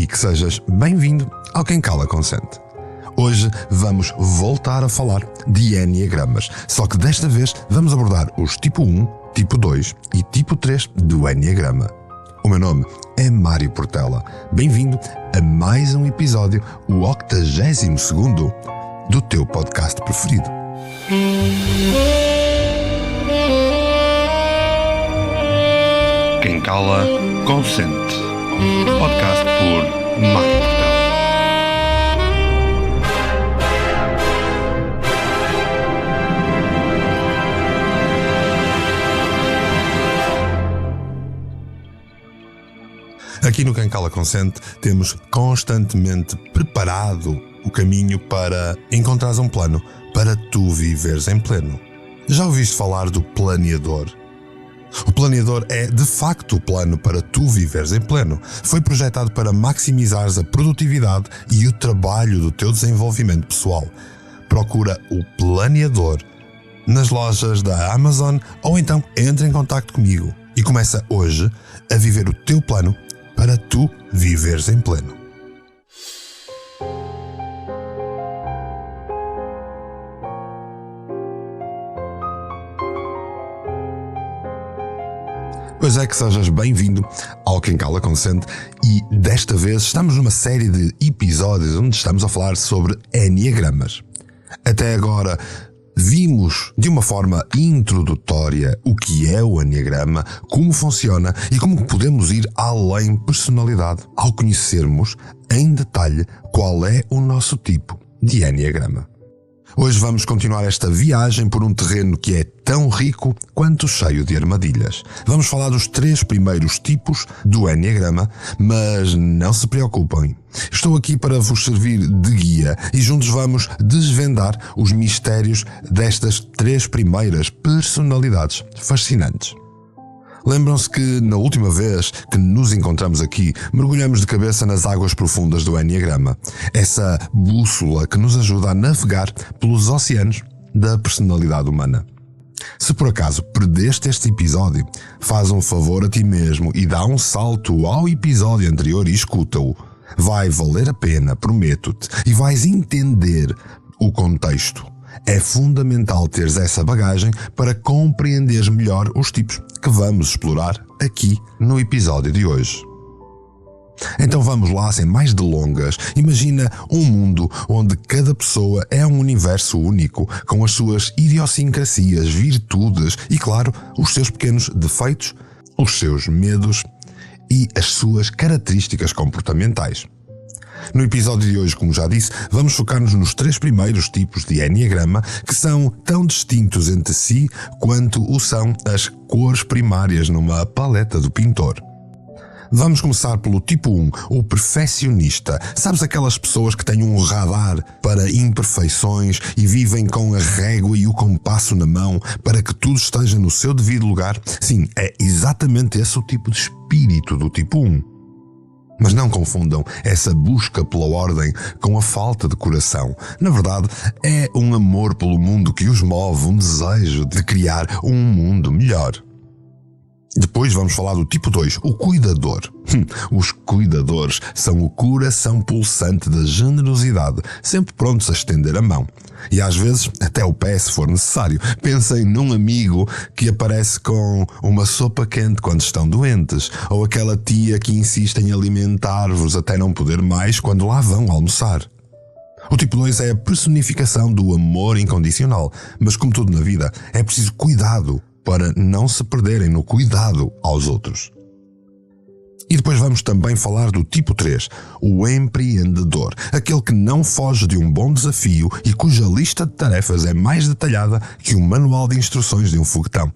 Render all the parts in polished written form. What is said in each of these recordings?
que sejas bem-vindo ao Quem Cala Consente. Hoje vamos voltar a falar de Enneagramas, só que desta vez vamos abordar os tipo 1, tipo 2 e tipo 3 do Enneagrama. O meu nome é Mário Portela. Bem-vindo a mais um episódio, o 82º do teu podcast preferido. Quem Cala Consente. Podcast por Mário Portela. Aqui no Quem Cala Consente temos constantemente preparado o caminho para encontrares um plano para tu viveres em pleno. Já ouviste falar do planeador? O planeador é, de facto, o plano para tu viveres em pleno. Foi projetado para maximizares a produtividade e o trabalho do teu desenvolvimento pessoal. Procura o planeador nas lojas da Amazon ou então entra em contacto comigo e começa hoje a viver o teu plano para tu viveres em pleno. Pois é, que sejas bem-vindo ao Quem Cala Consente e desta vez estamos numa série de episódios onde estamos a falar sobre Enneagramas. Até agora vimos de uma forma introdutória o que é o Enneagrama, como funciona e como podemos ir além personalidade ao conhecermos em detalhe qual é o nosso tipo de Enneagrama. Hoje vamos continuar esta viagem por um terreno que é tão rico quanto cheio de armadilhas. Vamos falar dos 3 primeiros tipos do Enneagrama, mas não se preocupem. Estou aqui para vos servir de guia e juntos vamos desvendar os mistérios destas 3 primeiras personalidades fascinantes. Lembram-se que na última vez que nos encontramos aqui, mergulhamos de cabeça nas águas profundas do Enneagrama, essa bússola que nos ajuda a navegar pelos oceanos da personalidade humana. Se por acaso perdeste este episódio, faz um favor a ti mesmo e dá um salto ao episódio anterior e escuta-o. Vai valer a pena, prometo-te, e vais entender o contexto. É fundamental teres essa bagagem para compreenderes melhor os tipos que vamos explorar aqui no episódio de hoje. Então vamos lá, sem mais delongas. Imagina um mundo onde cada pessoa é um universo único, com as suas idiosincrasias, virtudes e, claro, os seus pequenos defeitos, os seus medos e as suas características comportamentais. No episódio de hoje, como já disse, vamos focar-nos nos 3 primeiros tipos de Enneagrama, que são tão distintos entre si quanto o são as cores primárias numa paleta do pintor. Vamos começar pelo tipo 1, o perfeccionista. Sabes, aquelas pessoas que têm um radar para imperfeições e vivem com a régua e o compasso na mão para que tudo esteja no seu devido lugar? Sim, é exatamente esse o tipo de espírito do tipo 1. Mas não confundam essa busca pela ordem com a falta de coração. Na verdade, é um amor pelo mundo que os move, um desejo de criar um mundo melhor. Depois vamos falar do tipo 2, o cuidador. Os cuidadores são o coração pulsante da generosidade, sempre prontos a estender a mão. E às vezes até o pé se for necessário. Pensem num amigo que aparece com uma sopa quente quando estão doentes, ou aquela tia que insiste em alimentar-vos até não poder mais quando lá vão almoçar. O tipo 2 é a personificação do amor incondicional, mas como tudo na vida, é preciso cuidado para não se perderem no cuidado aos outros. E depois vamos também falar do tipo 3, o empreendedor, aquele que não foge de um bom desafio e cuja lista de tarefas é mais detalhada que um manual de instruções de um foguetão.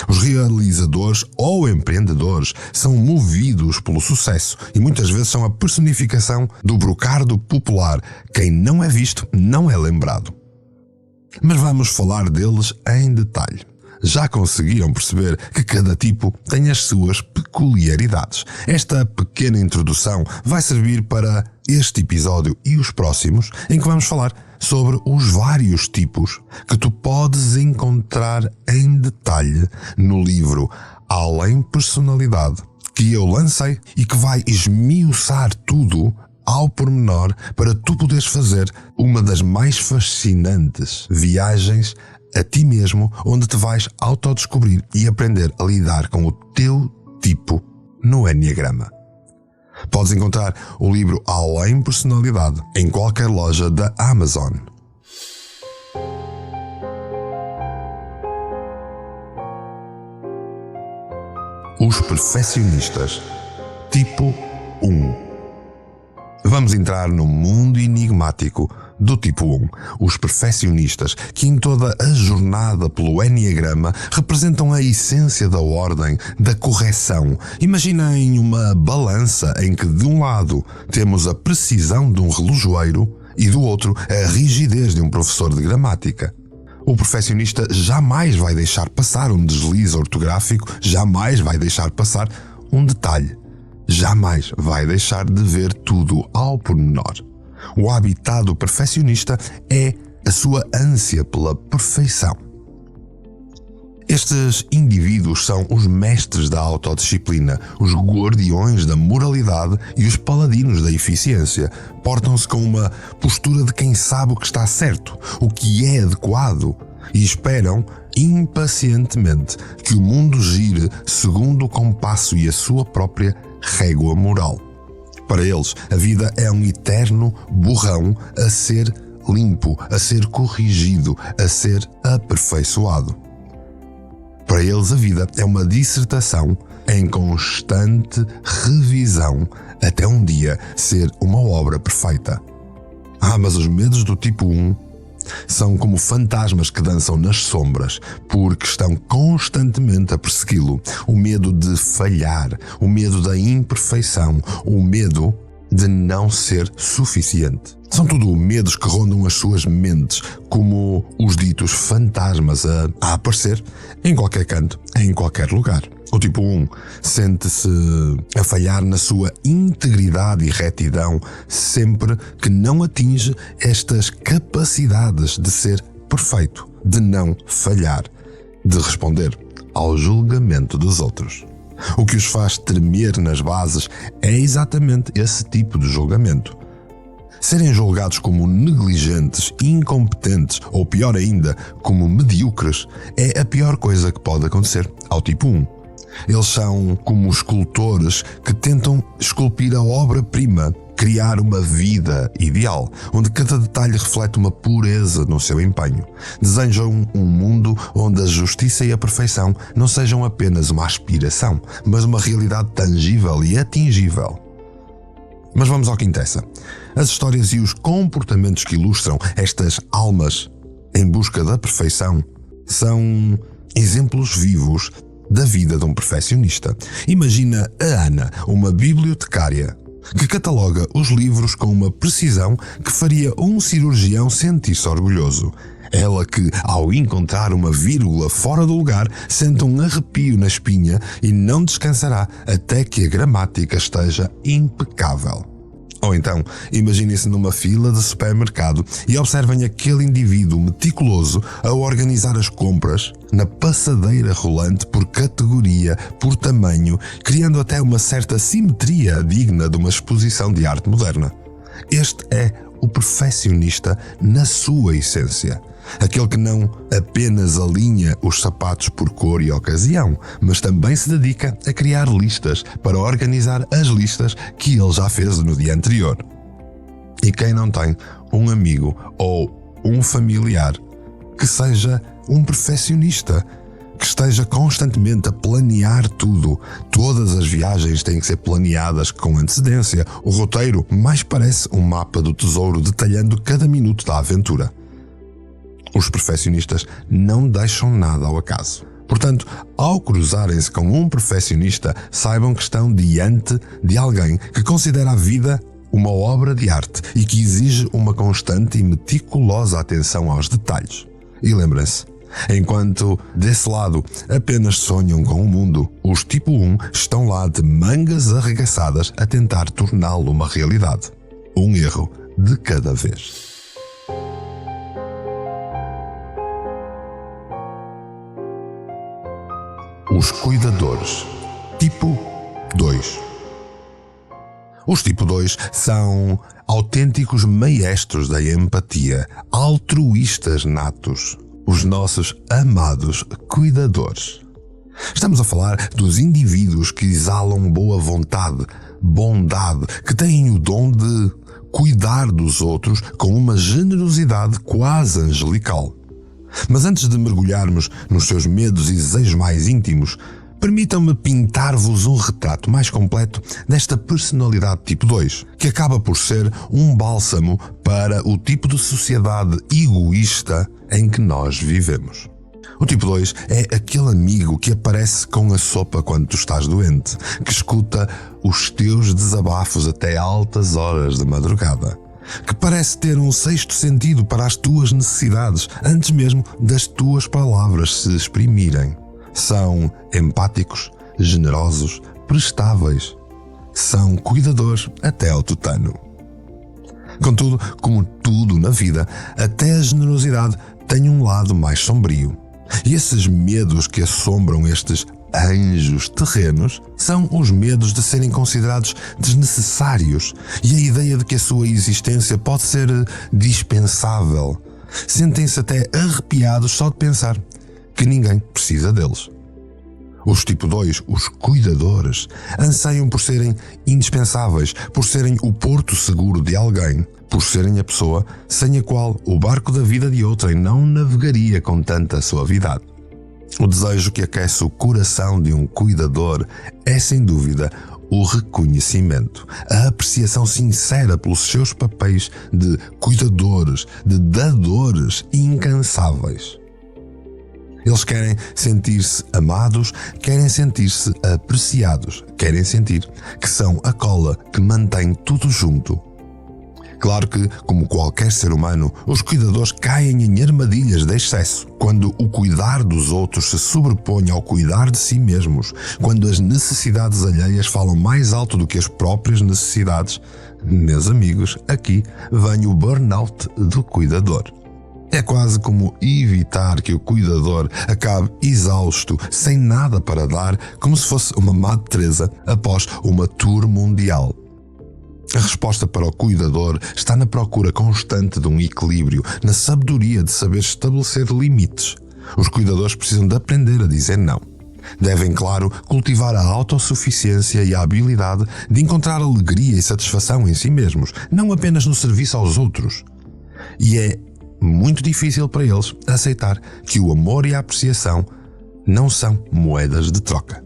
Os realizadores ou empreendedores são movidos pelo sucesso e muitas vezes são a personificação do brocardo popular. Quem não é visto não é lembrado. Mas vamos falar deles em detalhe. Já conseguiram perceber que cada tipo tem as suas peculiaridades. Esta pequena introdução vai servir para este episódio e os próximos, em que vamos falar sobre os vários tipos que tu podes encontrar em detalhe no livro Além Personalidade, que eu lancei e que vai esmiuçar tudo ao pormenor para tu poderes fazer uma das mais fascinantes viagens a ti mesmo, onde te vais autodescobrir e aprender a lidar com o teu tipo no Enneagrama. Podes encontrar o livro Além Personalidade em qualquer loja da Amazon. Os perfeccionistas, tipo 1. Vamos entrar no mundo enigmático do tipo 1. Os perfeccionistas, que em toda a jornada pelo Enneagrama representam a essência da ordem, da correção. Imaginem uma balança em que de um lado temos a precisão de um relojoeiro e do outro a rigidez de um professor de gramática. O perfeccionista jamais vai deixar passar um deslize ortográfico, jamais vai deixar passar um detalhe. Jamais vai deixar de ver tudo ao pormenor. O habitat do perfeccionista é a sua ânsia pela perfeição. Estes indivíduos são os mestres da autodisciplina, os guardiões da moralidade e os paladinos da eficiência. Portam-se com uma postura de quem sabe o que está certo, o que é adequado, e esperam impacientemente que o mundo gire segundo o compasso e a sua própria régua moral. Para eles, a vida é um eterno borrão a ser limpo, a ser corrigido, a ser aperfeiçoado. Para eles, a vida é uma dissertação em constante revisão até um dia ser uma obra perfeita. Mas os medos do tipo 1 são como fantasmas que dançam nas sombras, porque estão constantemente a persegui-lo. O medo de falhar, o medo da imperfeição, o medo de não ser suficiente. São tudo medos que rondam as suas mentes, como os ditos fantasmas a aparecer em qualquer canto, em qualquer lugar. O tipo 1 sente-se a falhar na sua integridade e retidão sempre que não atinge estas capacidades de ser perfeito, de não falhar, de responder ao julgamento dos outros. O que os faz tremer nas bases é exatamente esse tipo de julgamento. Serem julgados como negligentes, incompetentes ou, pior ainda, como medíocres é a pior coisa que pode acontecer ao tipo 1. Eles são como escultores que tentam esculpir a obra-prima, criar uma vida ideal, onde cada detalhe reflete uma pureza no seu empenho. Desejam um mundo onde a justiça e a perfeição não sejam apenas uma aspiração, mas uma realidade tangível e atingível. Mas vamos ao que interessa. As histórias e os comportamentos que ilustram estas almas em busca da perfeição são exemplos vivos da vida de um perfeccionista. Imagina a Ana, uma bibliotecária, que cataloga os livros com uma precisão que faria um cirurgião sentir-se orgulhoso. Ela que, ao encontrar uma vírgula fora do lugar, sente um arrepio na espinha e não descansará até que a gramática esteja impecável. Ou então, imaginem-se numa fila de supermercado e observem aquele indivíduo meticuloso a organizar as compras na passadeira rolante por categoria, por tamanho, criando até uma certa simetria digna de uma exposição de arte moderna. Este é o perfeccionista na sua essência. Aquele que não apenas alinha os sapatos por cor e ocasião, mas também se dedica a criar listas para organizar as listas que ele já fez no dia anterior. E quem não tem um amigo ou um familiar que seja um perfeccionista, que esteja constantemente a planear tudo? Todas as viagens têm que ser planeadas com antecedência. O roteiro mais parece um mapa do tesouro detalhando cada minuto da aventura. Os perfeccionistas não deixam nada ao acaso. Portanto, ao cruzarem-se com um perfeccionista, saibam que estão diante de alguém que considera a vida uma obra de arte e que exige uma constante e meticulosa atenção aos detalhes. E lembrem-se, enquanto desse lado apenas sonham com o mundo, os tipo 1 estão lá de mangas arregaçadas a tentar torná-lo uma realidade. Um erro de cada vez. Os cuidadores, tipo 2. Os tipo 2 são autênticos maestros da empatia, altruístas natos, os nossos amados cuidadores. Estamos a falar dos indivíduos que exalam boa vontade, bondade, que têm o dom de cuidar dos outros com uma generosidade quase angelical. Mas antes de mergulharmos nos seus medos e desejos mais íntimos, permitam-me pintar-vos um retrato mais completo desta personalidade tipo 2, que acaba por ser um bálsamo para o tipo de sociedade egoísta em que nós vivemos. O tipo 2 é aquele amigo que aparece com a sopa quando tu estás doente, que escuta os teus desabafos até altas horas da madrugada, que parece ter um sexto sentido para as tuas necessidades, antes mesmo das tuas palavras se exprimirem. São empáticos, generosos, prestáveis. São cuidadores até ao tutano. Contudo, como tudo na vida, até a generosidade tem um lado mais sombrio. E esses medos que assombram estes anjos terrenos são os medos de serem considerados desnecessários e a ideia de que a sua existência pode ser dispensável. Sentem-se até arrepiados só de pensar que ninguém precisa deles. Os tipo 2, os cuidadores, anseiam por serem indispensáveis, por serem o porto seguro de alguém, por serem a pessoa sem a qual o barco da vida de outrem não navegaria com tanta suavidade. O desejo que aquece o coração de um cuidador é, sem dúvida, o reconhecimento, a apreciação sincera pelos seus papéis de cuidadores, de dadores incansáveis. Eles querem sentir-se amados, querem sentir-se apreciados, querem sentir que são a cola que mantém tudo junto. Claro que, como qualquer ser humano, os cuidadores caem em armadilhas de excesso, quando o cuidar dos outros se sobrepõe ao cuidar de si mesmos, quando as necessidades alheias falam mais alto do que as próprias necessidades. Meus amigos, aqui vem o burnout do cuidador. É quase como evitar que o cuidador acabe exausto, sem nada para dar, como se fosse uma Madre Teresa após uma tour mundial. A resposta para o cuidador está na procura constante de um equilíbrio, na sabedoria de saber estabelecer limites. Os cuidadores precisam de aprender a dizer não. Devem, claro, cultivar a autossuficiência e a habilidade de encontrar alegria e satisfação em si mesmos, não apenas no serviço aos outros. E é muito difícil para eles aceitar que o amor e a apreciação não são moedas de troca.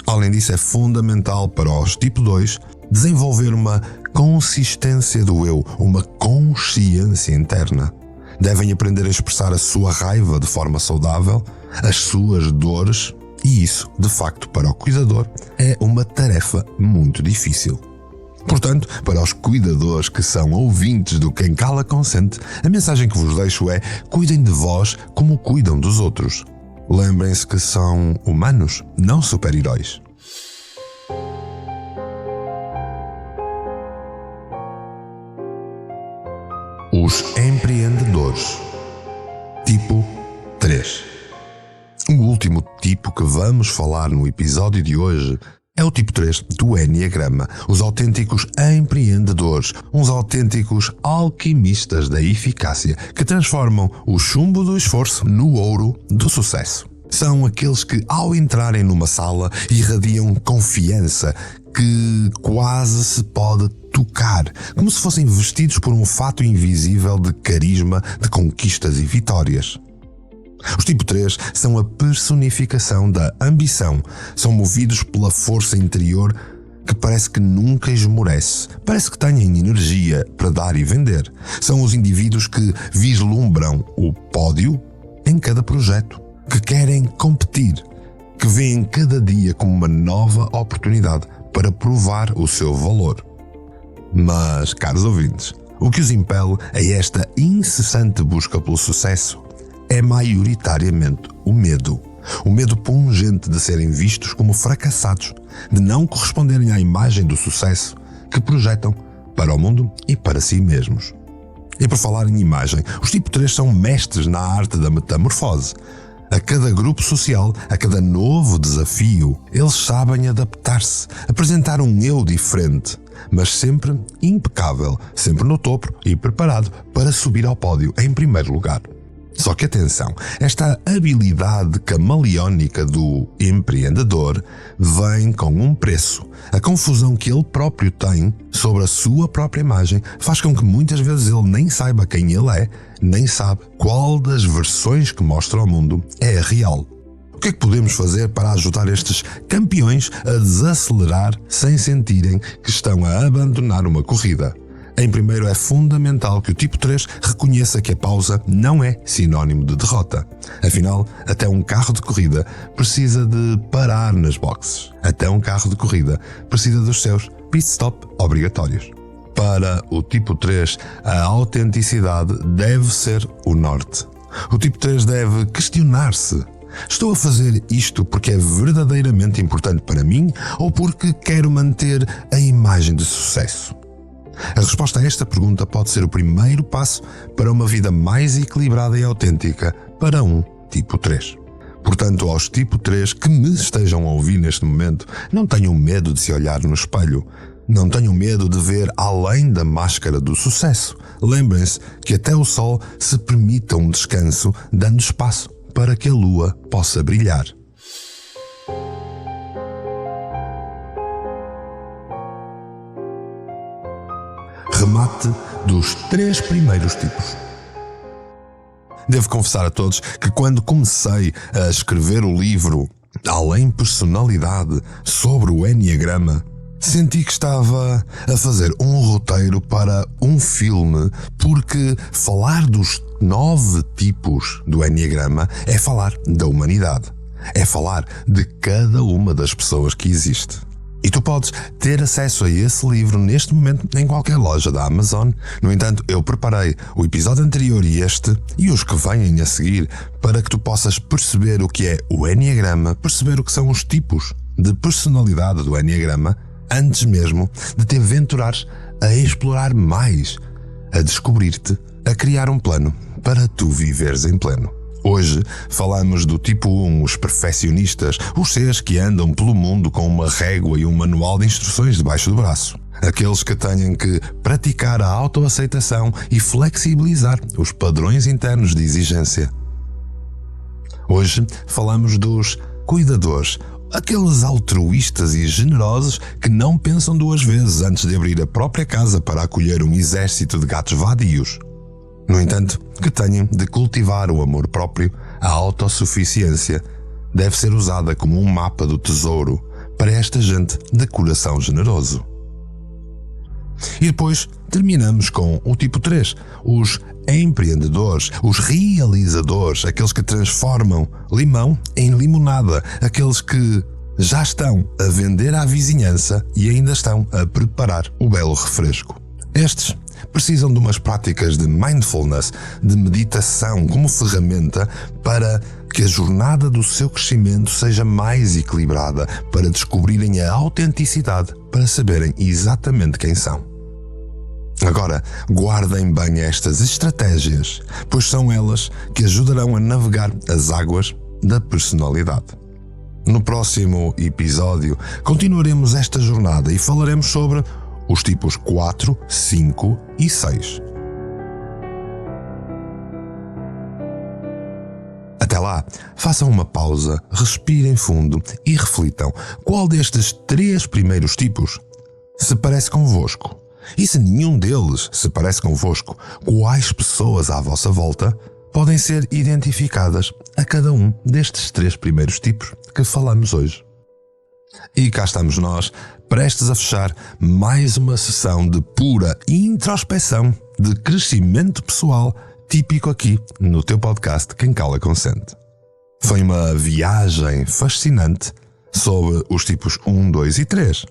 Além disso, é fundamental para os tipo 2 desenvolver uma consistência do eu, uma consciência interna. Devem aprender a expressar a sua raiva de forma saudável, as suas dores, e isso, de facto, para o cuidador, é uma tarefa muito difícil. Portanto, para os cuidadores que são ouvintes do Quem Cala Consente, a mensagem que vos deixo é: cuidem de vós como cuidam dos outros. Lembrem-se que são humanos, não super-heróis. Os empreendedores. Tipo 3. O último tipo que vamos falar no episódio de hoje é o tipo 3 do Enneagrama, os autênticos empreendedores, uns autênticos alquimistas da eficácia que transformam o chumbo do esforço no ouro do sucesso. São aqueles que, ao entrarem numa sala, irradiam confiança que quase se pode tocar, como se fossem vestidos por um fato invisível de carisma, de conquistas e vitórias. Os tipo 3 são a personificação da ambição, são movidos pela força interior que parece que nunca esmorece, parece que têm energia para dar e vender. São os indivíduos que vislumbram o pódio em cada projeto, que querem competir, que veem cada dia como uma nova oportunidade para provar o seu valor. Mas, caros ouvintes, o que os impele a esta incessante busca pelo sucesso é maioritariamente o medo. O medo pungente de serem vistos como fracassados, de não corresponderem à imagem do sucesso que projetam para o mundo e para si mesmos. E por falar em imagem, os tipo 3 são mestres na arte da metamorfose. A cada grupo social, a cada novo desafio, eles sabem adaptar-se, apresentar um eu diferente, mas sempre impecável, sempre no topo e preparado para subir ao pódio em primeiro lugar. Só que atenção, esta habilidade camaleónica do empreendedor vem com um preço. A confusão que ele próprio tem sobre a sua própria imagem faz com que muitas vezes ele nem saiba quem ele é, nem sabe qual das versões que mostra ao mundo é a real. O que é que podemos fazer para ajudar estes campeões a desacelerar sem sentirem que estão a abandonar uma corrida? Em primeiro, é fundamental que o tipo 3 reconheça que a pausa não é sinónimo de derrota. Afinal, até um carro de corrida precisa de parar nas boxes. Até um carro de corrida precisa dos seus pit stop obrigatórios. Para o tipo 3, a autenticidade deve ser o norte. O tipo 3 deve questionar-se. Estou a fazer isto porque é verdadeiramente importante para mim ou porque quero manter a imagem de sucesso? A resposta a esta pergunta pode ser o primeiro passo para uma vida mais equilibrada e autêntica para um tipo 3. Portanto, aos tipo 3 que me estejam a ouvir neste momento, não tenham medo de se olhar no espelho. Não tenham medo de ver além da máscara do sucesso. Lembrem-se que até o sol se permita um descanso, dando espaço para que a lua possa brilhar. Remate dos 3 primeiros tipos. Devo confessar a todos que quando comecei a escrever o livro Além Personalidade sobre o Enneagrama, senti que estava a fazer um roteiro para um filme, porque falar dos 9 tipos do Enneagrama é falar da humanidade, é falar de cada uma das pessoas que existe. E tu podes ter acesso a esse livro neste momento em qualquer loja da Amazon. No entanto, eu preparei o episódio anterior e este e os que vêm a seguir para que tu possas perceber o que é o Enneagrama, perceber o que são os tipos de personalidade do Enneagrama, antes mesmo de te aventurares a explorar mais, a descobrir-te, a criar um plano para tu viveres em pleno. Hoje falamos do tipo 1, os perfeccionistas, os seres que andam pelo mundo com uma régua e um manual de instruções debaixo do braço. Aqueles que têm que praticar a autoaceitação e flexibilizar os padrões internos de exigência. Hoje falamos dos cuidadores, aqueles altruístas e generosos que não pensam 2 vezes antes de abrir a própria casa para acolher um exército de gatos vadios. No entanto, que tenham de cultivar o amor próprio, a autossuficiência deve ser usada como um mapa do tesouro para esta gente de coração generoso. E depois terminamos com o tipo 3, os empreendedores, os realizadores, aqueles que transformam limão em limonada, aqueles que já estão a vender à vizinhança e ainda estão a preparar o belo refresco. Estes precisam de umas práticas de mindfulness, de meditação como ferramenta para que a jornada do seu crescimento seja mais equilibrada, para descobrirem a autenticidade, para saberem exatamente quem são. Agora, guardem bem estas estratégias, pois são elas que ajudarão a navegar as águas da personalidade. No próximo episódio, continuaremos esta jornada e falaremos sobre os tipos 4, 5 e 6. Até lá, façam uma pausa, respirem fundo e reflitam qual destes 3 primeiros tipos se parece convosco. E se nenhum deles se parece convosco, quais pessoas à vossa volta podem ser identificadas a cada um destes 3 primeiros tipos que falamos hoje. E cá estamos nós, prestes a fechar mais uma sessão de pura introspeção, de crescimento pessoal, típico aqui no teu podcast Quem Cala Consente. Foi uma viagem fascinante sobre os tipos 1, 2 e 3.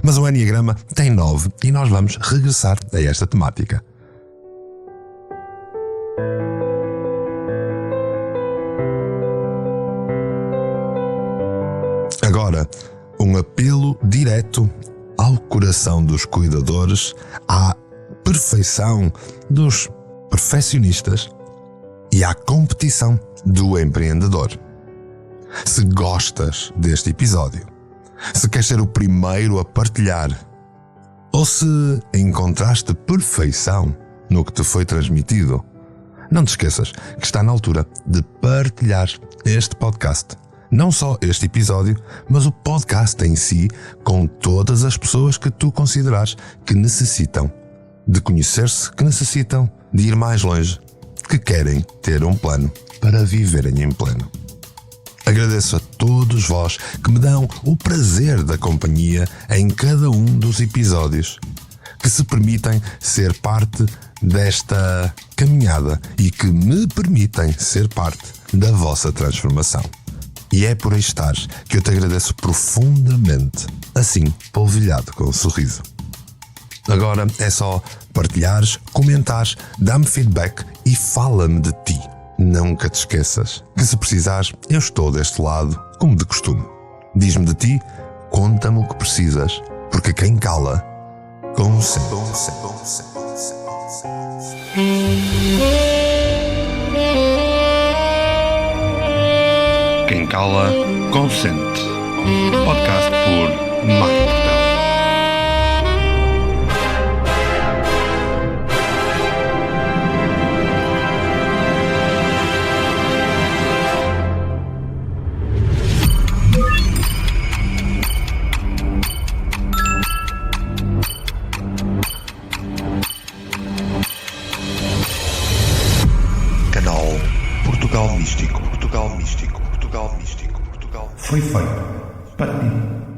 Mas o Enneagrama tem 9 e nós vamos regressar a esta temática. Agora, um apelo direto ao coração dos cuidadores, à perfeição dos perfeccionistas e à competição do empreendedor. Se gostas deste episódio, se queres ser o primeiro a partilhar, ou se encontraste perfeição no que te foi transmitido, não te esqueças que está na altura de partilhar este podcast. Não só este episódio, mas o podcast em si, com todas as pessoas que tu considerares que necessitam de conhecer-se, que necessitam de ir mais longe, que querem ter um plano para viverem em pleno. Agradeço a todos vós que me dão o prazer da companhia em cada um dos episódios, que se permitem ser parte desta caminhada e que me permitem ser parte da vossa transformação. E é por aí estares que eu te agradeço profundamente, assim, polvilhado com um sorriso. Agora é só partilhares, comentares, dá-me feedback e fala-me de ti. Nunca te esqueças que se precisares, eu estou deste lado, como de costume. Diz-me de ti, conta-me o que precisas, porque quem cala, consente. Quem cala, consente. Podcast por Mário Portela. Canal Portugal Místico. Foi feito para ti.